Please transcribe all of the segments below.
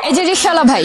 এই যে রিকশাওয়ালা ভাই,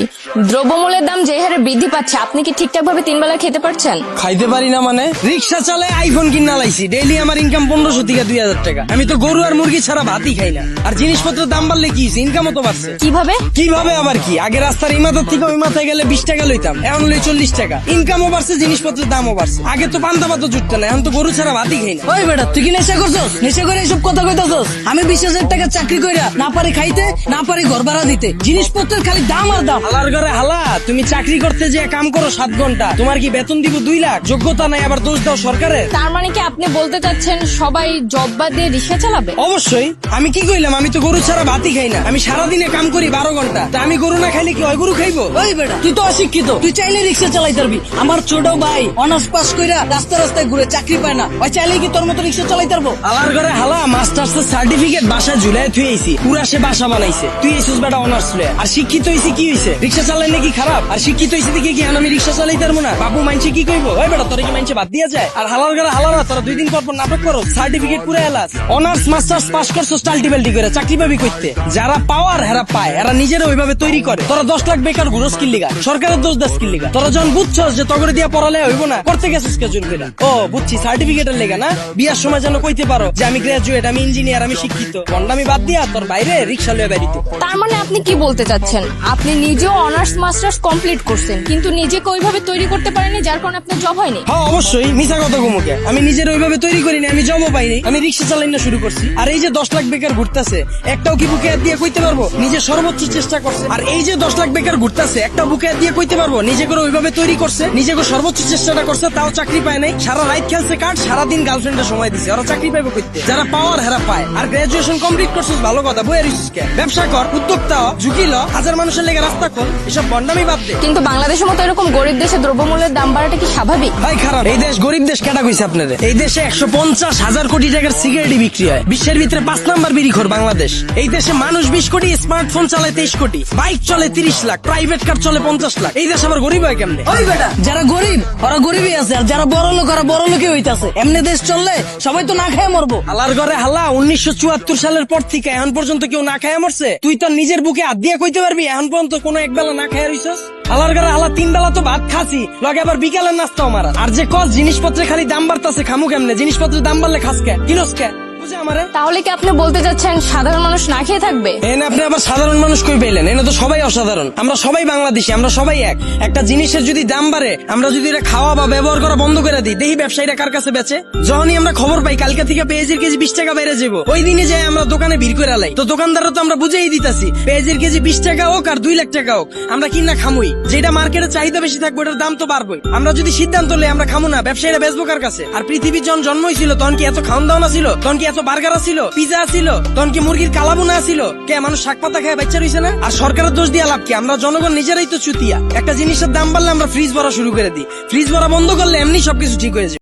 দ্রব্যমূল্যের দাম যে হারে বৃদ্ধি পাচ্ছে, আপনি কি ঠিকঠাক ভাবে 3 বেলা খেতে পারছেন? খাইতে পারি না মানে? রিক্সা চালায় আইফোন কিনা লাইছি, ডেইলি আমার ইনকাম 1500 থেকে 2000 টাকা। আমি তো গরু আর মুরগি ছাড়া ভাতই খাই না। আর জিনিসপত্রের দাম বাড়লে কি ইনকামও তো বাড়ছে। কিভাবে? কিভাবে আবার কি, আগে রাস্তার এই মাথার থেকে ওই মাথায় গেলে 20 টাকা লইতাম, এখন লই 40 টাকা। ইনকামও বাড়ছে, জিনিসপত্রের দামও বাড়ছে। আগে তো পান্তা ভাত জুটতো না, এখন তো গরু ছাড়া ভাতই খাই না। ওই বেটা, তুই কি নেশা করছস? নেশা করে এসব কথা কইতাছস? আমি 20,000 টাকা চাকরি কইরা না পারি খাইতে, না পারি ঘর ভাড়া দিতে, জিনিসপত্রের খালি দাম আর দাম। হালার ঘরে হালা, তুমি চাকরি করতে যে কাম করো 7 ঘন্টা, তোমার কি বেতন দিব 2 লাখ? যোগ্যতা নাই, আবার দোষ দাও সরকারের। তার মানে কি আপনি বলতে চাচ্ছেন সবাই জব বাদ দিয়ে রিকশা চালাবে? অবশ্যই। আমি কি কইলাম? আমি তো গরু ছাড়া ভাতই খাই না। আমি সারাদিনে কাম করি 12 ঘন্টা। তা আমি গরু না খাইলে কি হয়? গরু খাইবো? ওই বেটা, তুই তো অশিক্ষিত, তুই চাইলে রিক্সা চালাইতে পারবি। আমার ছোট ভাই অনার্স পাস কইরা রাস্তায় রাস্তায় ঘুরে চাকরি পায় না, ওই চাইলে কি তোর মতো রিক্সা চালাইতে পারবো? হালার ঘরে হালা, মাস্টার্স সার্টিফিকেট বাসায় ঝুলাই থুয়েছি, পুরা সে বাসা বানাইছে। তুই এসেছিস বেটা অনার্স লয়ে। আর শিক্ষিত হইছি কি হইছে? রিক্সা চালাই নাকি খারাপ? আর শিক্ষিত হইছি দেখে কি আমি রিক্সা চালাইতে পারবো না? বাবু মাইনছে কি কইবো? ওই বেটা, তোরা কি মাইনছে বাদ দিয়া যায়? আর হালার ঘরে হালারা, তোরা 2 দিন পর পর নাটক করো, সার্টিফিকেট পুরা এলাস। অনার্স মাস্টার্স পাস করছো টাল্টিবেল্টি করে, চাকরি পাবি কইতে? যারা পাওয়ার হেরা পায়, এরা নিজেরা ওইভাবে তৈরি করে। তোরা 10 লাখ বেকার ঘুরো স্কিল লিগা, সরকারের দোষ দেয় স্কিল লিগা। তোরা যখন বুঝছস যে তগরে দিয়া পড়ালে হইব না, করতে গেছিস কে জোর কইরা? ও বুঝছি, সার্টিফিকেটের লেগা না? বিয়ার সময় যেন কইতে পারো যে আমি গ্রাজুয়েট, আমি ইঞ্জিনিয়ার, আমি শিক্ষিত। বন্ডামি বাদ দিয়া তোর বাইরে রিক্সা লয়ে বেরিতে। তার মানে আপনি কি বলতে চাচ্ছেন, আপনি নিজেও অনার্স মাস্টার্স কমপ্লিট করছেন, কিন্তু নিজেকে ওইভাবে তৈরি করতে পারেননি, যার কারণে আপনার জব হয়নি? হ্যাঁ অবশ্যই, মিছা কথা কমুকে। আমি নিজের ওইভাবে তৈরি করিনি, আমি জবও পাইনি, আমি রিক্সা চালাই না শুরু করছি। আর এই যে 10 লাখ বেকার ঘুরতেছে, একটাও কি বুকে হাত দিয়ে কইতে পারবো নিজে সর্বোচ্চ চেষ্টা করছে? আর এই যে 10 লাখ বেকার ঘুরতেছে, একটা বুকে হাত দিয়ে কইতে পারবো নিজে করে ওইভাবে তৈরি করছে, নিজে করে সর্বোচ্চ চেষ্টাটা করছে, তাও চাকরি পায় নাই? সারা রাত খেলছে কার্ড, সারাদিন গার্লফ্রেন্ডের সময় দিছে, ওরা চাকরি পাইবো কইতে? যারা পাওয়ার হেরা পায়। আর গ্রাজুয়েশন কমপ্লিট করছিস ভালো কথা, বইয়ের রিস্কে ব্যবসা কর, উদ্যোক্তা হ, ঝুঁকি ল, হাজার মানুষের লেগে রাস্তা খোল, এসব বন্ডামি বাদ দে। কিন্তু বাংলাদেশের মতো এরকম গরিব দেশে দ্রব্যমূল্যের দাম বাড়াটা কি স্বাভাবিক? ভাই খারাপ। এই দেশ গরিব দেশ কেটা কইছে আপনাদের? এই দেশে 150,000 কোটি টাকার সিগারেটই বিক্রি হয়। বিশ্বের ভিতরে 5 নাম্বার বিড়িখোর বাংলাদেশ। এই দেশে মানুষ 20 কোটি, স্মার্টফোন চালায় 23 কোটি, বাইক চলে 30 লাখ, প্রাইভেট কার চলে 50 লাখ। এই দেশ আবার গরিব হয় কেমনে? ওই বেটা, যারা গরিব ওরা গরিবই আছে, আর যারা বড় লোক ওরা বড় লোকই হইতাছে। এমনি দেশ চললে সবাই তো না খেয়ে মরবো। হালার ঘরে হালা, 1974 সালের পর থেকে এখন পর্যন্ত কেউ না খায় মরছে? তুই তো নিজের বুকে হাত দিয়ে কইতে পারবি এখন পর্যন্ত কোনো এক বেলা না খায় রইছস? হালার ঘরে হালা 3 বেলা তো ভাত খাসি, লগে আবার বিকালের নাস্তাও মারা। আর যে কস জিনিসপত্রের খালি দাম বাড়তাছে, খামু কেমনে? জিনিসপত্রের দাম বাড়লে খাস কে, কিনস কে? বুঝে আমারে? তাহলে কি আপনি বলতে চাচ্ছেন সাধারণ মানুষ না খেয়ে থাকবে? এনে আপনি আবার সাধারণ মানুষ কই পেলেন? এনে তো সবাই অসাধারণ। আমরা সবাই বাংলাদেশি, আমরা সবাই এক। একটা জিনিসের যদি দাম বাড়ে, আমরা যদি এটা খাওয়া বা ব্যবহার করা বন্ধ করে দিই, দেখি ব্যবসায়ীরা কার কাছে বেচে। যখনই আমরা খবর পাই কালকে থেকে পেঁয়াজের কেজি 20 টাকা বেড়ে যাবো, ওই দিনে যাই আমরা দোকানে ভিড় করে লাই। তো দোকানদাররা তো আমরা বুঝেই দিতাছি, পেঁয়াজের কেজি 20 টাকা হোক আর 2 লাখ টাকা হোক, আমরা কিনা খামুই। যেটা মার্কেটে চাহিদা বেশি থাকবে ওটার দাম তো বাড়বই। আমরা যদি সিদ্ধান্ত লই আমরা খামু না, ব্যবসায়ীরা বেচবো কার কাছে? আর পৃথিবীর যখন জন্ম হয়েছিল তখন কি এত খাওয়ান দাওয়া ছিল? তখন কি এত বার্গার ছিল, পিজা ছিল? তখন কি মুরগির কালাবুনা ছিল? কে মানুষ শাক পাতা খায় বাচ্চা রইছে না? আর সরকারের দোষ দিয়ে লাভ কি? আমরা জনগণ নিজেরাই তো চুতিয়া। একটা জিনিসের দাম বাড়লে আমরা ফ্রিজ ভরা শুরু করে দিই, ফ্রিজ ভরা বন্ধ করলে এমনি সবকিছু ঠিক হয়ে যায়।